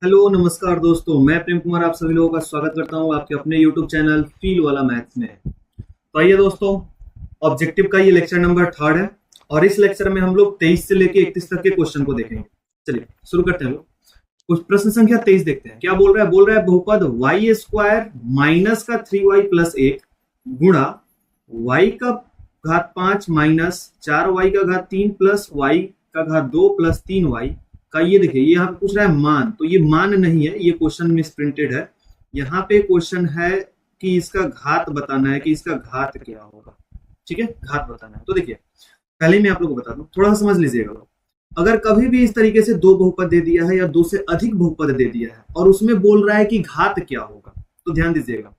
Hello नमस्कार दोस्तों, मैं प्रेम कुमार आप सभी लोगों का स्वागत करता हूं आपके अपने यूट्यूब चैनल फील वाला मैथ्स में। तो आइए दोस्तों, ऑब्जेक्टिव का ये लेक्चर नंबर 3 है और इस लेक्चर में हम लोग 23 से लेके 31 तक के क्वेश्चन को देखेंगे। चलिए शुरू करते हैं। लोग कुछ प्रश्न संख्या 23 देखते हैं। क्या बोल रहा है बहुपद वाई स्क्वायर माइनस का 3y प्लस 1 गुणा y का घात 5 माइनस 4y का घात 3 प्लस y का घात 2 प्लस 3y का। ये देखिए, ये यहाँ पे पूछ रहा है मान, तो ये मान नहीं है, ये क्वेश्चन मिस प्रिंटेड है। यहाँ पे क्वेश्चन है कि इसका घात बताना है कि इसका घात क्या होगा। ठीक है, घात बताना है। तो देखिए, पहले मैं आप लोगों को बता दूं, थोड़ा सा समझ लीजिएगा। अगर कभी भी इस तरीके से दो बहुपद दे दिया है या दो से अधिक बहुपद दे दिया है और उसमें बोल रहा है कि घात क्या होगा, तो ध्यान दीजिएगा।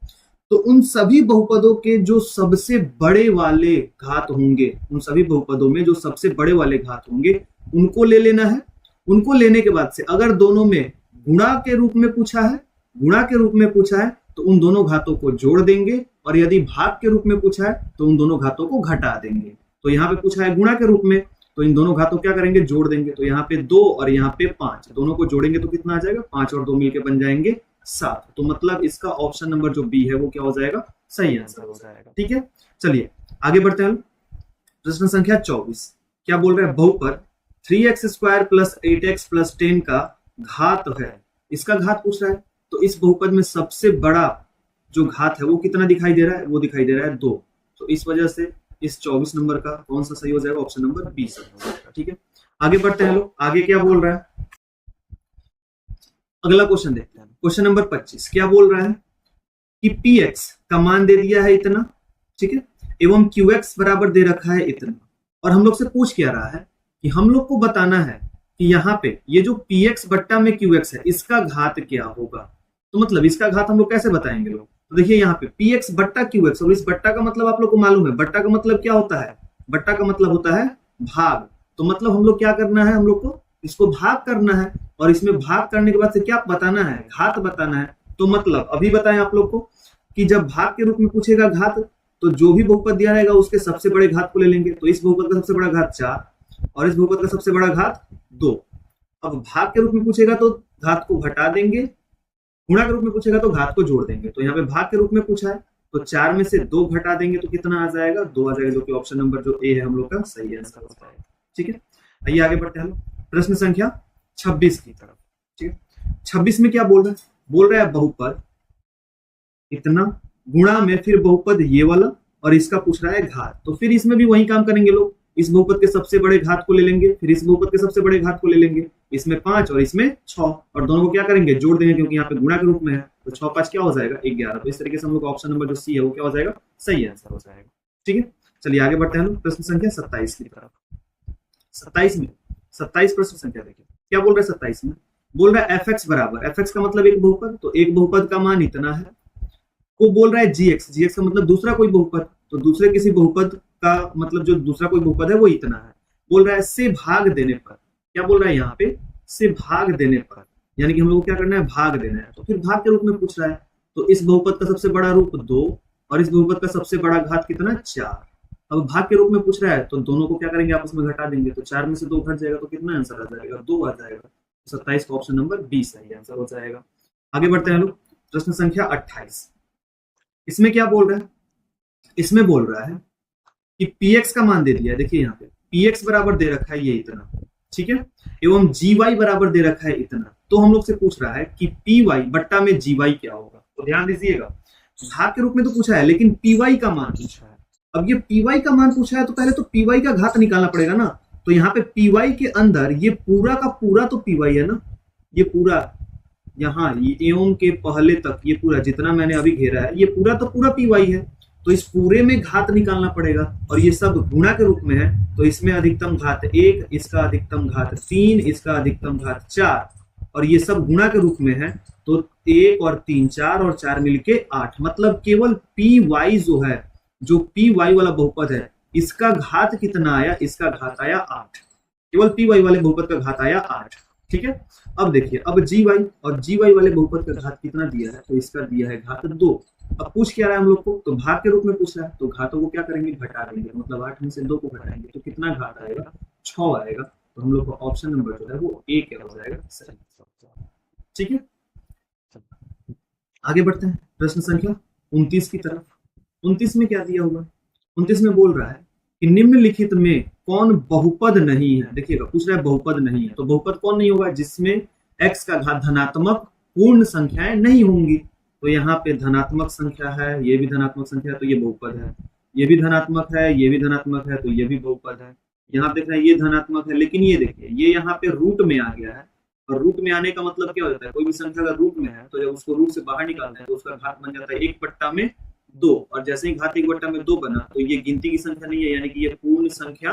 तो उन सभी बहुपदों के जो सबसे बड़े वाले घात होंगे, उन सभी बहुपदों में जो सबसे बड़े वाले घात होंगे उनको ले लेना है। उनको लेने के बाद से अगर दोनों में गुणा के रूप में पूछा है, तो उन दोनों घातों को जोड़ देंगे, और यदि भाग के रूप में पूछा है तो उन दोनों घातों को घटा देंगे। तो यहाँ पे पूछा है गुणा के रूप में, तो इन दोनों घातों क्या करेंगे, जोड़ देंगे। तो यहाँ पे 2 और यहाँ पे 5, दोनों को जोड़ेंगे तो कितना आ जाएगा, 5 और 2 मिलके बन जाएंगे 7। तो मतलब इसका ऑप्शन नंबर जो बी है वो क्या हो जाएगा, सही आंसर हो जाएगा। ठीक है, चलिए आगे बढ़ते हैं। प्रश्न संख्या 24 क्या बोल रहा है, बहुपद 3x square plus 8x plus 10 का घात है, इसका घात पूछ रहा है। तो इस बहुपद में सबसे बड़ा जो घात है वो कितना दिखाई दे रहा है, वो दिखाई दे रहा है 2। तो इस वजह से इस 24 नंबर का कौन सा सही हो जाएगा, ऑप्शन नंबर बी सही हो जाएगा। ठीक है, आगे बढ़ते हैं लोग। आगे क्या बोल रहा है, अगला क्वेश्चन देखते हैं। क्वेश्चन नंबर 25 क्या बोल रहा है कि px का मान दे दिया है इतना, ठीक है, एवं qx बराबर दे रखा है इतना, और हम लोग से पूछ क्या रहा है कि हम लोग को बताना है कि यहाँ पे ये जो px बट्टा में qx है इसका घात क्या होगा। तो मतलब इसका घात हम लोग कैसे बताएंगे लोग, तो देखिए यहाँ पे px बट्टा qx, और इस बट्टा का मतलब आप लोग को मालूम है, बट्टा का मतलब क्या होता है, बट्टा का मतलब होता है भाग। तो मतलब हम लोग क्या करना है, हम लोग को इसको भाग करना है, और इसमें भाग करने के बाद से क्या बताना है, घात बताना है। तो मतलब अभी बताएं आप लोग को कि जब भाग के रूप में पूछेगा घात, तो जो भी बहुपद दिया रहेगा उसके सबसे बड़े घात को ले लेंगे। तो इस बहुपद का सबसे बड़ा घात 4 और इस बहुपद का सबसे बड़ा घात 2। अब भाग के रूप में पूछेगा तो घात को घटा देंगे, गुणा के रूप में पूछेगा तो घात को जोड़ देंगे। तो यहाँ पे भाग के रूप में पूछा है तो 4 में से 2 घटा देंगे तो कितना आ जाएगा, 2 आ जाएगा, जो कि ऑप्शन नंबर जो ए है हम लोग का सही आंसर हो जाएगा। ठीक है, आइए आगे बढ़ते हैं प्रश्न संख्या 26 की तरफ। ठीक है, 26 में क्या बोल रहा है बहुपद इतना गुणा में फिर बहुपद ये वाला, और इसका पूछ रहा है घात। तो फिर इसमें भी वही काम करेंगे लोग, इस बहुपद के सबसे बड़े घात को ले लेंगे, फिर इस बहुपद के सबसे बड़े घात को ले लेंगे, इसमें 5 और इसमें 6, और दोनों को क्या करेंगे, जोड़ देंगे, क्योंकि यहाँ पे गुणा के रूप में है। तो 6 5 क्या हो जाएगा, 11। तो इस तरीके से हम लोग का ऑप्शन नंबर जो सी है वो क्या हो जाएगा, सही आंसर हो जाएगा। ठीक है, चलिए आगे बढ़ते हैं प्रश्न संख्या 27 की तरफ। 27 प्रश्न संख्या देखिए क्या बोल रहा है। 27 में बोल रहा है fx बराबर, fx का मतलब एक बहुपद, तो एक बहुपद का मान इतना है, को बोल रहा है gx, gx का मतलब दूसरा कोई बहुपद, तो दूसरे किसी बहुपद का मतलब जो दूसरा कोई बहुपद है वो इतना है। बोल रहा है से भाग देने पर, क्या बोल रहा है यहाँ पे, से भाग देने पर, यानी कि हम लोग को क्या करना है, भाग देना है। तो फिर भाग के रूप में पूछ रहा है, तो इस बहुपद का सबसे बड़ा रूप 2 और इस बहुपद का सबसे बड़ा घात कितना, 4। अब भाग के रूप में पूछ रहा है तो दोनों को क्या करेंगे, आपस में घटा देंगे। तो 4 में से 2 घट जाएगा तो कितना आंसर आ जाएगा, 2 आ जाएगा। 27 का ऑप्शन नंबर बी सही आंसर हो जाएगा। आगे बढ़ते हैं लोग, प्रश्न संख्या 28। इसमें क्या बोल रहा है, इसमें बोल रहा है कि px का मान दे दिया है। देखिए यहाँ पे px बराबर दे रखा है ये इतना, ठीक है, एवं gy बराबर दे रखा है इतना। तो हम लोग से पूछ रहा है कि py बट्टा में gy क्या होगा। तो ध्यान दीजिएगा, भाग के रूप में तो पूछा है लेकिन py का मान पूछा है। अब ये py का मान पूछा है तो पहले तो py का घात निकालना पड़ेगा ना। तो यहाँ पे py के अंदर ये पूरा का पूरा तो py है ना, ये पूरा यहाँ एवं के पहले तक ये पूरा जितना मैंने अभी घेरा है ये पूरा तो पूरा py है। तो इस पूरे में घात निकालना पड़ेगा, और ये सब गुणा के रूप में है। तो इसमें अधिकतम घात 1, इसका अधिकतम घात 3, इसका अधिकतम घात 4, और ये सब गुणा के रूप में है। तो 1 और 3 4 और 4 मिलके 8, मतलब केवल py जो है, जो py वाला बहुपद है इसका घात कितना आया, इसका घात आया 8। केवल py वाले बहुपद का घात आया 8। ठीक है, अब देखिए, अब gy और gy वाले बहुपद का घात कितना दिया है, तो इसका दिया है घात 2। अब पूछ क्या रहा है हम लोग को, तो भाग के रूप में पूछ रहा है, तो घातों को क्या करेंगे, घटा देंगे, मतलब 8 में से 2 को घटाएंगे तो कितना घात आएगा, 6 आएगा। तो हम लोग का ऑप्शन नंबर जो है वो ए क्या हो जाएगा, सही। ठीक है, आगे बढ़ते हैं प्रश्न संख्या 29 की तरफ। 29 में क्या दिया हुआ है? 29 में बोल रहा है कि निम्नलिखित में कौन बहुपद नहीं है। देखिएगा, पूछ रहा है बहुपद नहीं है, तो बहुपद कौन नहीं होगा? जिसमें x का घात धनात्मक पूर्ण संख्याएं नहीं होंगी। तो यहाँ पे धनात्मक संख्या है, ये भी धनात्मक संख्या है, तो ये बहुपद है। ये भी धनात्मक है, ये भी धनात्मक है, तो ये भी बहुपद है। यहाँ देख रहे हैं ये धनात्मक है, लेकिन ये देखिए ये यहाँ पे रूट में आ गया है। और रूट में आने का मतलब क्या होता है? कोई भी संख्या अगर रूट में है तो जब उसको रूट से बाहर निकालते हैं तो उसका घात बन जाता है 1/2। और जैसे ही घात 1/2 बना तो ये गिनती की संख्या नहीं है, यानी कि ये पूर्ण संख्या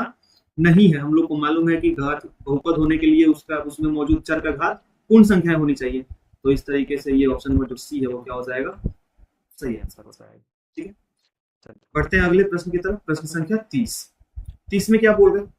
नहीं है। हम लोग को मालूम है कि घात बहुपद होने के लिए उसका उसमें मौजूद चर का घात पूर्ण संख्या होनी चाहिए। तो इस तरीके से ये ऑप्शन नंबर जो सी है वो क्या हो जाएगा? सही आंसर हो जाएगा। ठीक है, बढ़ते हैं अगले प्रश्न की तरफ। प्रश्न संख्या 30 में क्या बोल रहे हैं?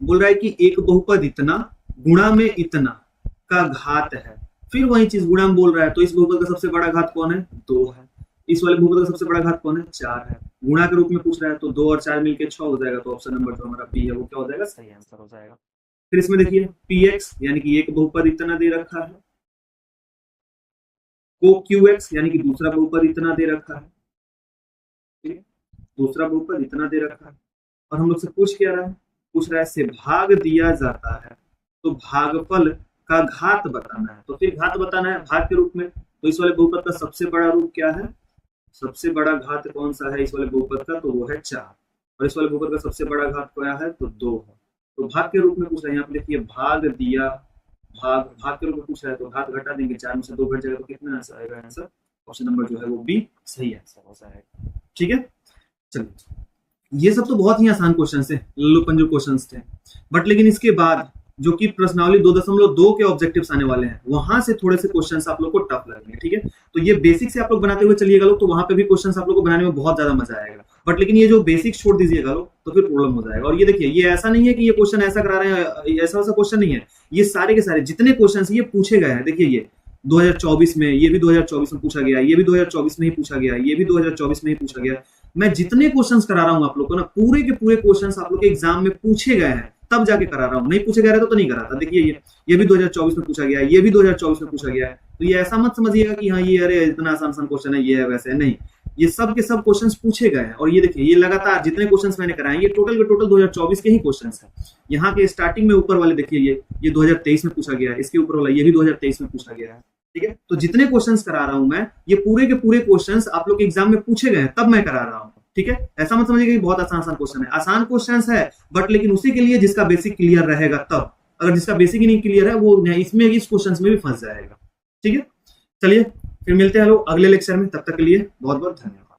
बोल रहा है कि एक बहुपद इतना गुणा में इतना का घात है। फिर वही चीज गुणा में बोल रहा है, तो इस बहुपद का सबसे बड़ा घात कौन है? 2 है। इस वाले बहुपद का सबसे बड़ा घात कौन है? 4 है। गुणा के रूप में पूछ रहा है, तो 2 और 4 मिलके 6 हो जाएगा। तो ऑप्शन नंबर जो हमारा बी है वो क्या हो जाएगा? सही आंसर हो जाएगा। फिर इसमें देखिए px यानी कि एक बहुपद इतना दे रखा है, को qx यानी कि दूसरा बहुपद इतना दे रखा है। ठीक है, दूसरा बहुपद इतना दे रखा है, और हम लोग से पूछ क्या रहा है? पूछ रहा है से भाग दिया जाता है, तो भागफल का घात बताना है। तो फिर घात बताना है भाग के रूप में, तो इस वाले बहुपद का सबसे बड़ा रूप क्या है? सबसे बड़ा घात कौन सा है इस वाले बहुपद का? तो वो है 4। और इस वाले बहुपद का सबसे बड़ा घात क्या है? तो 2 है। तो भाग के रूप में पूछ रहा है, यहाँ पे देखिए भाग दिया, भाग के रूप में पूछ रहा है, तो घात घटा देंगे, 4 में से 2 घट जाएगा, तो कितना आंसर आएगा? आंसर ऑप्शन नंबर जो है वो बी सही आंसर हो जाएगा। ठीक है, चलिए ये सब तो बहुत ही आसान क्वेश्चन थे, लल्लू पंजू क्वेश्चन थे। बट लेकिन इसके बाद जो कि प्रश्नावली 2.2 के ऑब्जेक्टिव्स आने वाले हैं, वहां से थोड़े से क्वेश्चंस आप लोग को टफ लगेंगे। ठीक है, तो ये बेसिक से आप लोग बनाते हुए चलिएगा लोग, तो वहां पे भी क्वेश्चंस आप लोग को बनाने में बहुत ज्यादा मजा आएगा। बट लेकिन ये जो बेसिक छोड़ दीजिएगा लोग तो फिर प्रॉब्लम हो जाएगा। और ये देखिए, ये ऐसा नहीं है कि ये क्वेश्चन ऐसा करा रहे हैं, ऐसा वैसा क्वेश्चन नहीं है। ये सारे के सारे जितने क्वेश्चन ये पूछे गए हैं, देखिए ये 2024 में, ये भी 2024 में पूछा गया, ये भी 2024 में ही पूछा गया, ये भी 2024 में ही पूछा गया। मैं जितने क्वेश्चंस करा रहा हूं आप लोग को ना, पूरे के पूरे क्वेश्चंस आप लोग के एग्जाम में पूछे गए हैं, तब जाके करा रहा हूं। नहीं पूछे गए तो नहीं कराता। देखिए ये भी 2024 में पूछा गया है, ये भी 2024 में पूछा गया है। तो ये ऐसा मत समझिएगा कि हाँ ये अरे इतना आसान क्वेश्चन है, ये है वैसे है, नहीं। ये सब के सब क्वेश्चंस पूछे गए हैं। और ये देखिए, ये लगातार जितने क्वेश्चंस मैंने कराए, ये टोटल के टोटल 2024 के ही क्वेश्चंस हैं। यहाँ के स्टार्टिंग में ऊपर वाले देखिए, ये 2023 में पूछा गया है, इसके ऊपर वाला ये भी 2023 में पूछा गया है। ठीक है, तो जितने क्वेश्चंस करा रहा हूं मैं, ये पूरे के पूरे क्वेश्चंस आप लोग के एग्जाम में पूछे गए हैं, तब मैं करा रहा हूं। ठीक है, ऐसा मत समझिएगा कि बहुत आसान क्वेश्चन है। आसान क्वेश्चन है, बट लेकिन उसी के लिए जिसका बेसिक क्लियर रहेगा तब। अगर जिसका बेसिक ही नहीं क्लियर है वो इसमें इस क्वेश्चन में भी फंस जाएगा। ठीक है, चलिए फिर मिलते हैं लोग अगले लेक्चर में। तब तक के लिए बहुत बहुत धन्यवाद।